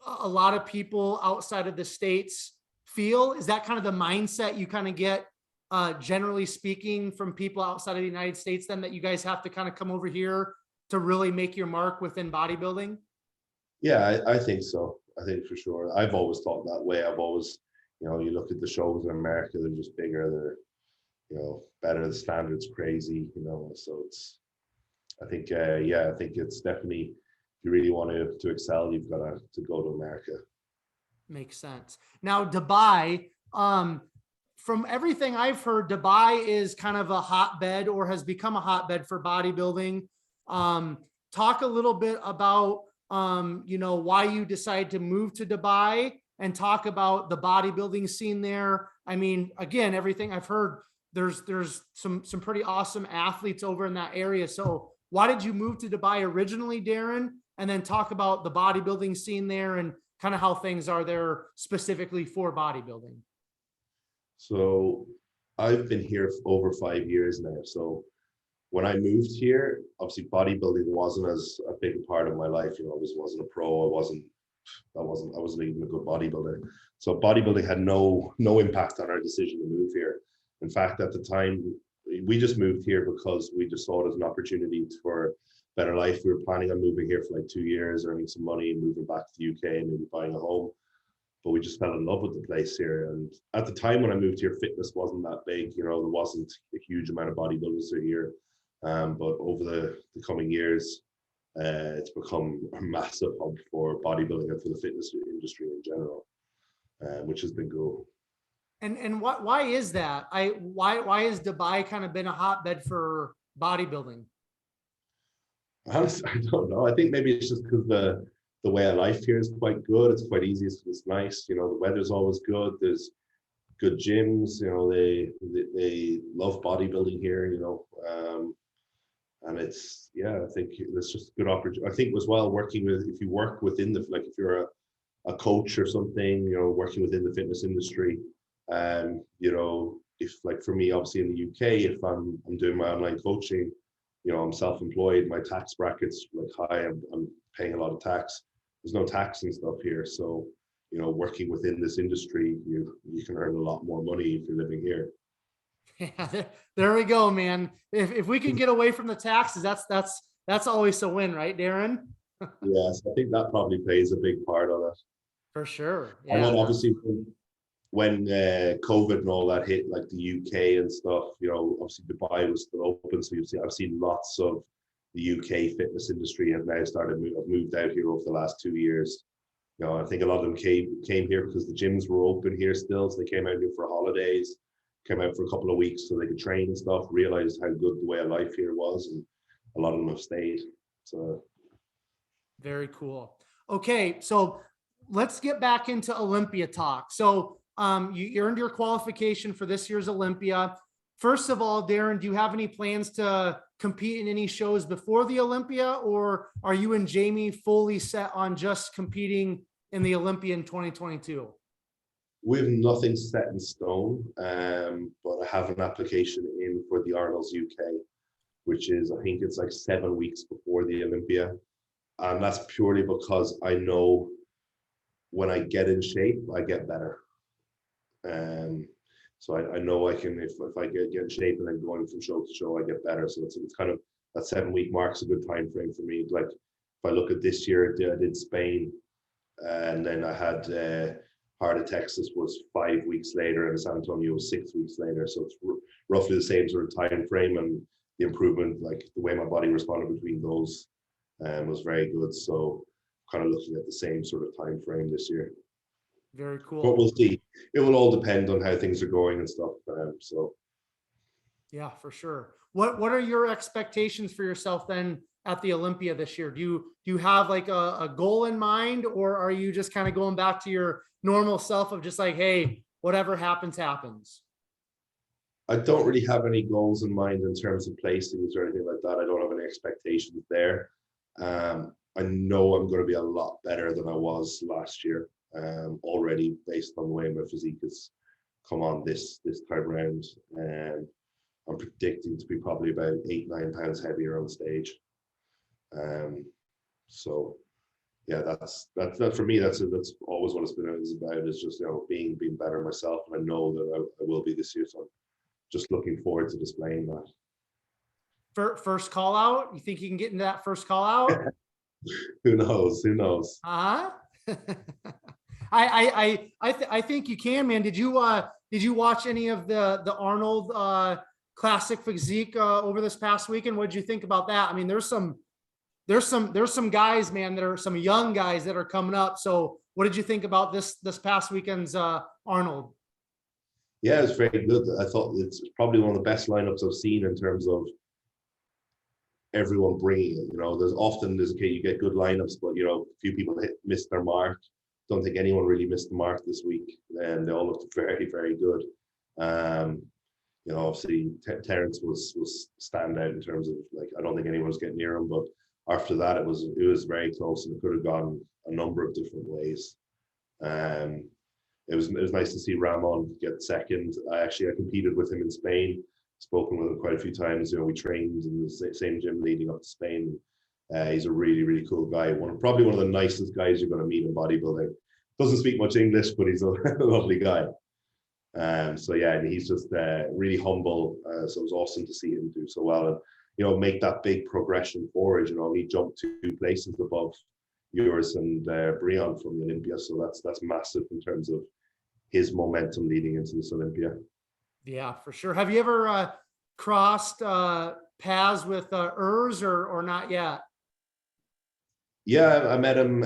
S1: a lot of people outside of the States feel? Is that kind of the mindset you kind of get, generally speaking, from people outside of the United States, then, that you guys have to kind of come over here to really make your mark within bodybuilding?
S2: Yeah, I think so. I think for sure. I've always thought that way. I've always, you look at the shows in America, they're just bigger, they're, better, the standard's crazy, so it's, I think, I think it's definitely, if you really want to excel, you've got to go to America.
S1: Makes sense. Now, Dubai, from everything I've heard, Dubai is kind of a hotbed or has become a hotbed for bodybuilding. Talk a little bit about, why you decided to move to Dubai, and talk about the bodybuilding scene there. I mean, again, everything I've heard, there's some pretty awesome athletes over in that area. So why did you move to Dubai originally, Darren? And then talk about the bodybuilding scene there and kind of how things are there specifically for bodybuilding.
S2: So I've been here for over 5 years now. So when I moved here, obviously bodybuilding wasn't as a big part of my life. I wasn't a pro. I wasn't even a good bodybuilder. So bodybuilding had no impact on our decision to move here. In fact, at the time, we just moved here because we just saw it as an opportunity for better life. We were planning on moving here for like 2 years, earning some money, moving back to the UK, and maybe buying a home. But we just fell in love with the place here. And at the time when I moved here, fitness wasn't that big. There wasn't a huge amount of bodybuilders here. But over the coming years, it's become a massive hub for bodybuilding and for the fitness industry in general, which has been cool.
S1: And why is that? Why has Dubai kind of been a hotbed for bodybuilding?
S2: Honestly, I don't know. I think maybe it's just because the way of life here is quite good. It's quite easy. It's nice. The weather's always good. There's good gyms. They love bodybuilding here. And it's, I think it's just a good opportunity. I think as well, if you work within if you're a coach or something, working within the fitness industry, if like for me, obviously in the UK, if I'm doing my online coaching, I'm self-employed, my tax bracket's like high, I'm paying a lot of tax. There's no tax and stuff here. So, working within this industry, you can earn a lot more money if you're living here.
S1: Yeah, there we go, man. If we can get away from the taxes, that's always a win, right, Darren?
S2: Yes, I think that probably plays a big part of it.
S1: For sure. Yeah.
S2: And then obviously when COVID and all that hit, like the UK and stuff, obviously Dubai was still open. So I've seen lots of the UK fitness industry have now moved out here over the last 2 years. I think a lot of them came here because the gyms were open here still. So they came out here for holidays, came out for a couple of weeks so they could train and stuff, realized how good the way of life here was. And a lot of them have stayed. So.
S1: Very cool. Okay. So let's get back into Olympia talk. So you earned your qualification for this year's Olympia. First of all, Darren, do you have any plans to compete in any shows before the Olympia, or are you and Jamie fully set on just competing in the Olympia in 2022?
S2: We have nothing set in stone, but I have an application in for the Arnold's UK, which is, I think it's like 7 weeks before the Olympia. And that's purely because I know when I get in shape, I get better. So I know I can, if I get in shape and then going from show to show, I get better. So it's kind of, that 7 week mark's a good time frame for me. Like if I look at this year, I did Spain, and then I had Heart of Texas was 5 weeks later, and San Antonio was 6 weeks later. So it's roughly the same sort of time frame, and the improvement, like the way my body responded between those, was very good. So kind of looking at the same sort of time frame this year.
S1: Very cool.
S2: But we'll see. It will all depend on how things are going and stuff. So.
S1: Yeah, for sure. What are your expectations for yourself then at the Olympia this year? Do you have like a goal in mind, or are you just kind of going back to your normal self of just like, hey, whatever happens, happens?
S2: I don't really have any goals in mind in terms of placings or anything like that. I don't have any expectations there. I know I'm going to be a lot better than I was last year. Already based on the way my physique has come on this time around, and I'm predicting to be probably about 8-9 pounds heavier on stage. So yeah, that's for me. That's always what it's been about. Is just being better myself, and I know that I will be this year. So I'm just looking forward to displaying that.
S1: First call out. You think you can get into that first call out?
S2: Who knows? Who knows?
S1: I think you can, man. Did you watch any of the Arnold Classic Physique over this past weekend? What did you think about that? I mean, there's some guys, man, that are some young guys that are coming up. So what did you think about this past weekend's Arnold?
S2: Yeah, it's very good. I thought it's probably one of the best lineups I've seen in terms of everyone bringing it. You know, there's okay, you get good lineups, but you know, a few people missed their mark. Don't think anyone really missed the mark this week, and they all looked very, very good. You know, obviously Terrence was standout in terms of, like, I don't think anyone was getting near him, but after that it was very close, and it could have gone a number of different ways. It was nice to see Ramon get second. I competed with him in Spain, spoken with him quite a few times. You know, we trained in the same gym leading up to Spain. He's a really, really cool guy. Probably one of the nicest guys you're going to meet in bodybuilding. Doesn't speak much English, but he's a lovely guy. So yeah, and he's just really humble. So it was awesome to see him do so well, and you know, make that big progression forward. You know, he jumped 2 places above yours and Brian from Olympia. So that's massive in terms of his momentum leading into this Olympia.
S1: Yeah, for sure. Have you ever crossed paths with Urs or not yet?
S2: Yeah, I met him.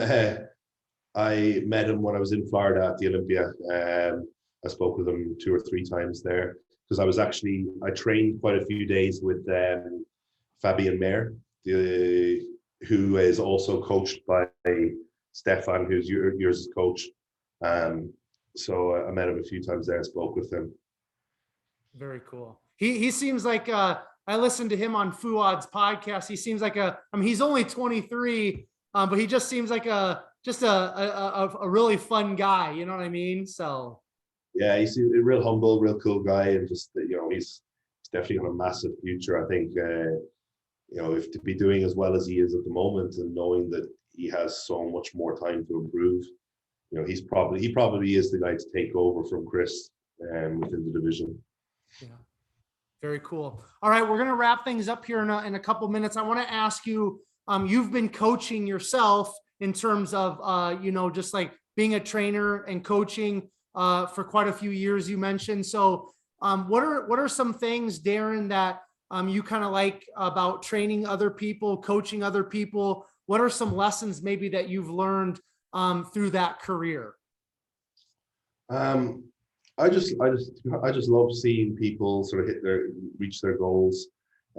S2: I met him when I was in Florida at the Olympia. I spoke with him 2 or 3 times there, because I trained quite a few days with Fabian Mayer, who is also coached by Stefan, who's yours coach. So I met him a few times there and spoke with him.
S1: Very cool. He seems like I listened to him on Fuad's podcast. He seems like he's only 23, but he just seems like a really fun guy. You know what I mean? So
S2: yeah, he's a real humble, real cool guy, and just, you know, he's definitely got a massive future. I think you know, if to be doing as well as he is at the moment, and knowing that he has so much more time to improve, you know, he probably is the guy to take over from Chris within the division.
S1: Yeah, very cool. All right, we're going to wrap things up here in a couple minutes. I want to ask you, you've been coaching yourself in terms of, you know, just like being a trainer and coaching for quite a few years, you mentioned. So what are some things, Darren, that you kind of like about training other people, coaching other people? What are some lessons maybe that you've learned through that career?
S2: I just love seeing people sort of reach their goals.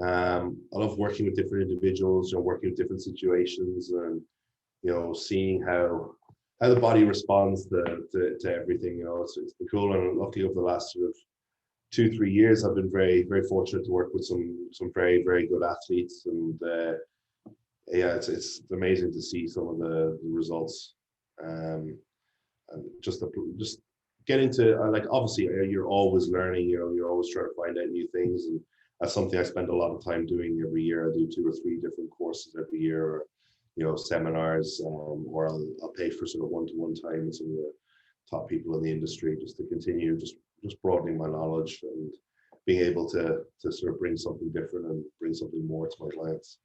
S2: I love working with different individuals, you know, working with different situations, and you know, seeing how the body responds to everything. You know, it's been cool, and luckily over the last sort of 2-3 years, I've been very, very fortunate to work with some very, very good athletes, and yeah, it's amazing to see some of the results, and just get into, like, obviously you're always learning, you know, you're always trying to find out new things, and that's something I spend a lot of time doing every year. I do 2 or 3 different courses every year, or you know, seminars, or I'll pay for sort of one-to-one time with some of the top people in the industry, just to continue just broadening my knowledge and being able to sort of bring something different and bring something more to my clients.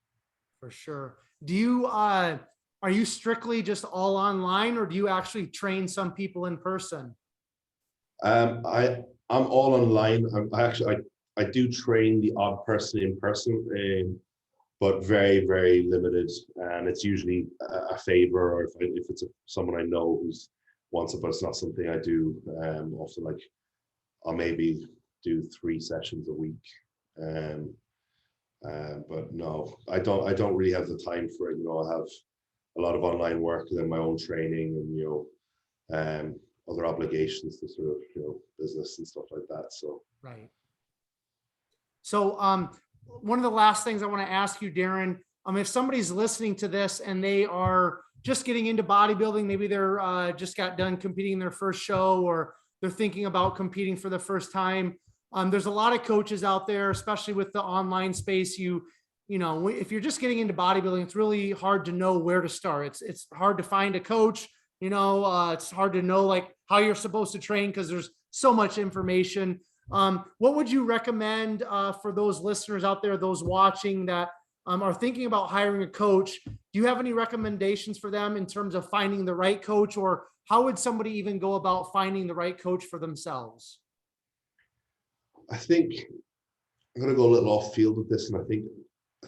S2: For
S1: sure. Do you are you strictly just all online, or do you actually train some people in person?
S2: I'm all online. I do train the odd person in person, but very, very limited, and it's usually a favor, or if it's someone I know who's wants it, but it's not something I do often. Like, I'll maybe do 3 sessions a week, but no, I don't really have the time for it. You know, I have a lot of online work and then my own training, and you know, other obligations to sort of, you know, business and stuff like that. So
S1: right. So one of the last things I want to ask you, Darren, if somebody's listening to this and they are just getting into bodybuilding, maybe they're just got done competing in their first show, or they're thinking about competing for the first time. There's a lot of coaches out there, especially with the online space. You know, if you're just getting into bodybuilding, it's really hard to know where to start. It's hard to find a coach. You know, it's hard to know like how you're supposed to train because there's so much information. What would you recommend for those listeners out there, those watching that are thinking about hiring a coach? Do you have any recommendations for them in terms of finding the right coach, or how would somebody even go about finding the right coach for themselves?
S2: I think I'm going to go a little off field with this, and I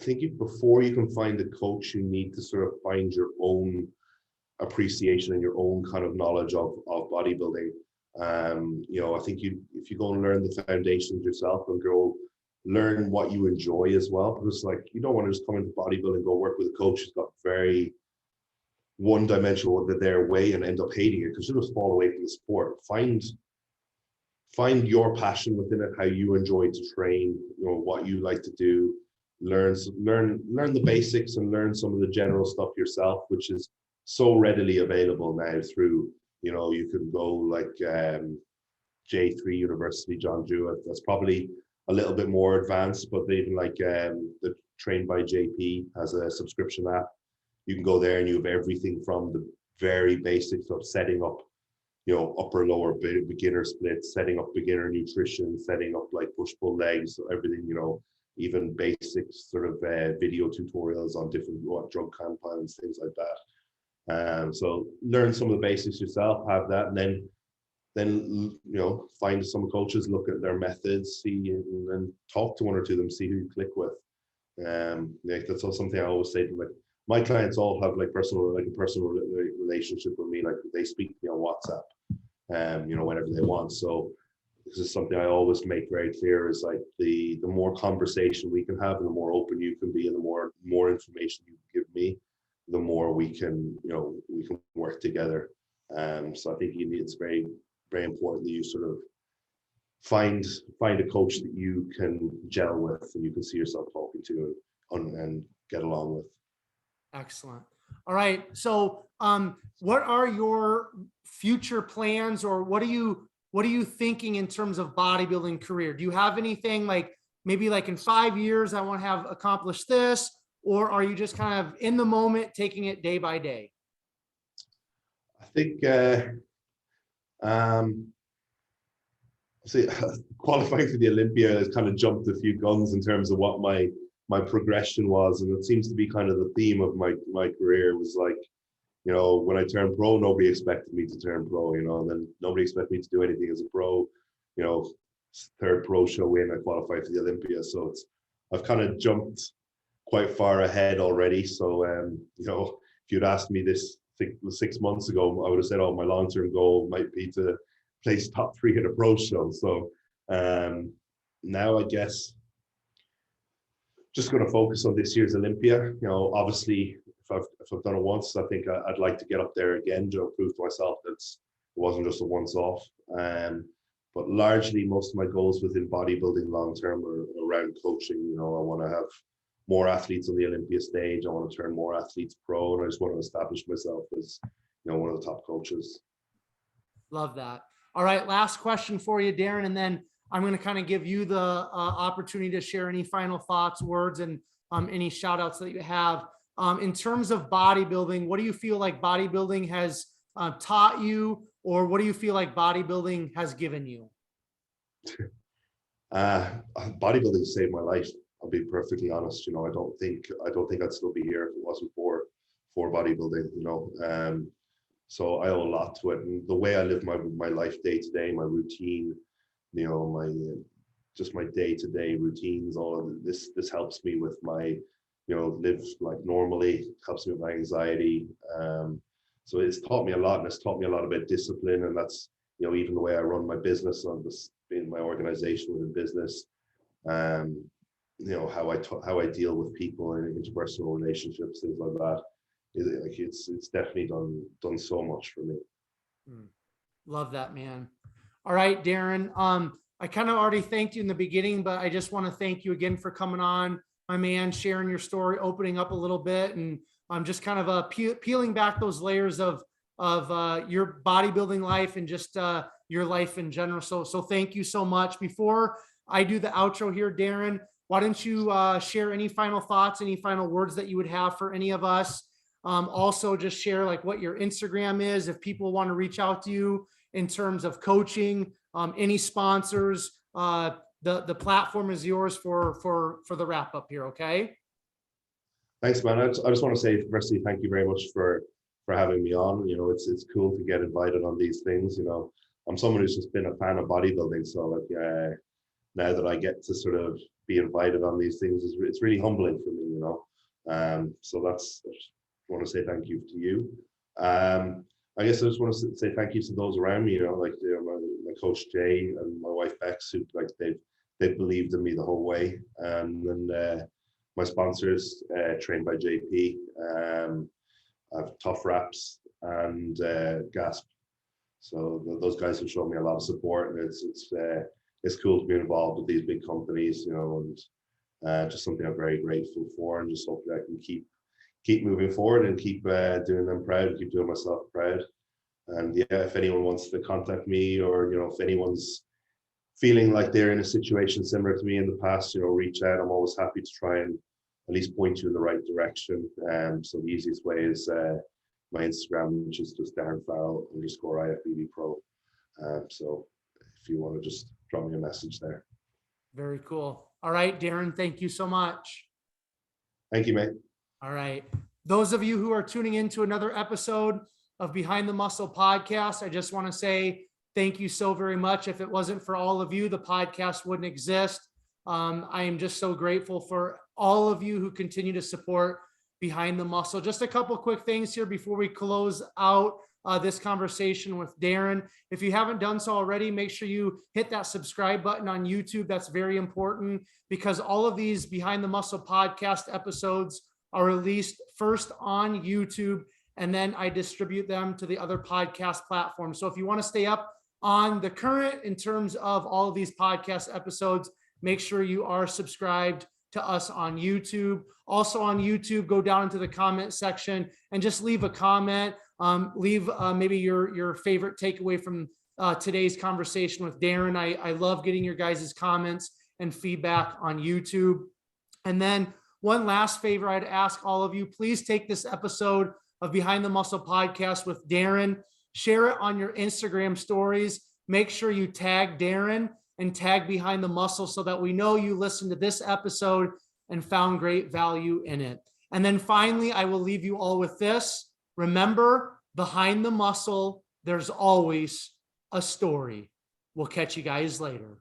S2: think before you can find a coach, you need to sort of find your own appreciation and your own kind of knowledge of bodybuilding. You know, I think if if you go and learn the foundations yourself and learn what you enjoy as well, because like you don't want to just come into bodybuilding and go work with a coach who's got very one-dimensional their way and end up hating it, because you'll just fall away from the sport. Find your passion within it, how you enjoy to train, what you like to do. Learn the basics and learn some of the general stuff yourself, which is so readily available now through, you can go like J3 University, John Jewett. That's probably a little bit more advanced, but even like the Trained by JP has a subscription app. You can go there and you have everything from the very basics of setting up, upper lower beginner splits, setting up beginner nutrition, setting up like push-pull legs, everything, even basic sort of video tutorials on different drug compounds, things like that. So learn some of the basics yourself, have that, and then find some coaches, look at their methods, see, and then talk to one or two of them, see who you click with. That's also something I always say to them. Like, my clients all have like a personal relationship with me. Like they speak to me on WhatsApp, whenever they want. So this is something I always make very clear, is like the more conversation we can have and the more open you can be and the more information you give me, the more we can work together. So I think it's very, very important that you sort of find a coach that you can gel with and you can see yourself talking to and get along with.
S1: Excellent. All right. So, what are your future plans, or what are you thinking in terms of bodybuilding career? Do you have anything like maybe like in 5 years, I want to have accomplished this, or are you just kind of in the moment, taking it day by day?
S2: I think, see, qualifying for the Olympia has kind of jumped a few guns in terms of what my progression was, and it seems to be kind of the theme of my career. It was like, when I turned pro, nobody expected me to turn pro, and then nobody expected me to do anything as a pro. Third pro show win, I qualified for the Olympia, so I've kind of jumped quite far ahead already. So if you'd asked me this 6 months ago, I would have said, oh, my long-term goal might be to place top 3 at a pro show. So now I guess just going to focus on this year's Olympia. Obviously, if I've done it once, I think I'd like to get up there again to prove to myself that it wasn't just a once-off. But largely, most of my goals within bodybuilding long-term are around coaching. I want to have more athletes on the Olympia stage. I want to turn more athletes pro, and I just want to establish myself as one of the top coaches.
S1: Love that. All right, last question for you, Darren, and then I'm going to kind of give you the opportunity to share any final thoughts, words, and any shout outs that you have. In terms of bodybuilding, what do you feel like bodybuilding has taught you, or what do you feel like bodybuilding has given you?
S2: Bodybuilding saved my life. I'll be perfectly honest. I don't think I'd still be here if it wasn't for bodybuilding. So I owe a lot to it, and the way I live my life day to day, my routine, my day-to-day routines, all of this helps me with my live like normally, helps me with my anxiety. So it's taught me a lot, and it's taught me a lot about discipline, and that's even the way I run my business, on this in my organization within business, how I deal with people in interpersonal relationships, things like that. It's definitely done so much for me.
S1: Love that, man. All right, Darren. I kind of already thanked you in the beginning, but I just want to thank you again for coming on, my man, sharing your story, opening up a little bit, and I'm just kind of peeling back those layers of your bodybuilding life and just your life in general. So thank you so much. Before I do the outro here, Darren, why don't you share any final thoughts, any final words that you would have for any of us? Also, just share like what your Instagram is if people want to reach out to you in terms of coaching, any sponsors. The platform is yours for the wrap up here. Okay.
S2: Thanks, man. I just want to say, firstly, thank you very much for having me on. It's cool to get invited on these things. I'm someone who's just been a fan of bodybuilding, so like now that I get to sort of be invited on these things, it's really humbling for me. So that's. I want to say thank you to you. I guess I just want to say thank you to those around me. Like my Coach Jay and my wife Bex, who like they believed in me the whole way. And then my sponsors, trained by JP, I have Tough Wraps and Gasp. So those guys have shown me a lot of support, and it's cool to be involved with these big companies, you know, and just something I'm very grateful for, and just hopefully I can keep moving forward and keep doing them proud, keep doing myself proud. And yeah, if anyone wants to contact me, or you know, if anyone's feeling like they're in a situation similar to me in the past, you know, reach out. I'm always happy to try and at least point you in the right direction. So the easiest way is my Instagram, which is just Darren Farrell _IFBB Pro. So if you want to just drop me a message there.
S1: Very cool. All right, Darren, thank you so much.
S2: Thank you, mate.
S1: All right. Those of you who are tuning in to another episode of Behind the Muscle podcast, I just want to say thank you so very much. If it wasn't for all of you, the podcast wouldn't exist. I am just so grateful for all of you who continue to support Behind the Muscle. Just a couple quick things here before we close out this conversation with Darren. If you haven't done so already, make sure you hit that subscribe button on YouTube. That's very important, because all of these Behind the Muscle podcast episodes are released first on YouTube, and then I distribute them to the other podcast platforms. So if you want to stay up on the current in terms of all of these podcast episodes, make sure you are subscribed to us on YouTube. Also on YouTube, go down into the comment section and just leave a comment. Leave maybe your favorite takeaway from today's conversation with Darren. I love getting your guys' comments and feedback on YouTube. And then one last favor I'd ask all of you, please take this episode of Behind the Muscle podcast with Darren, share it on your Instagram stories. Make sure you tag Darren and tag Behind the Muscle so that we know you listened to this episode and found great value in it. And then finally, I will leave you all with this. Remember, behind the muscle, there's always a story. We'll catch you guys later.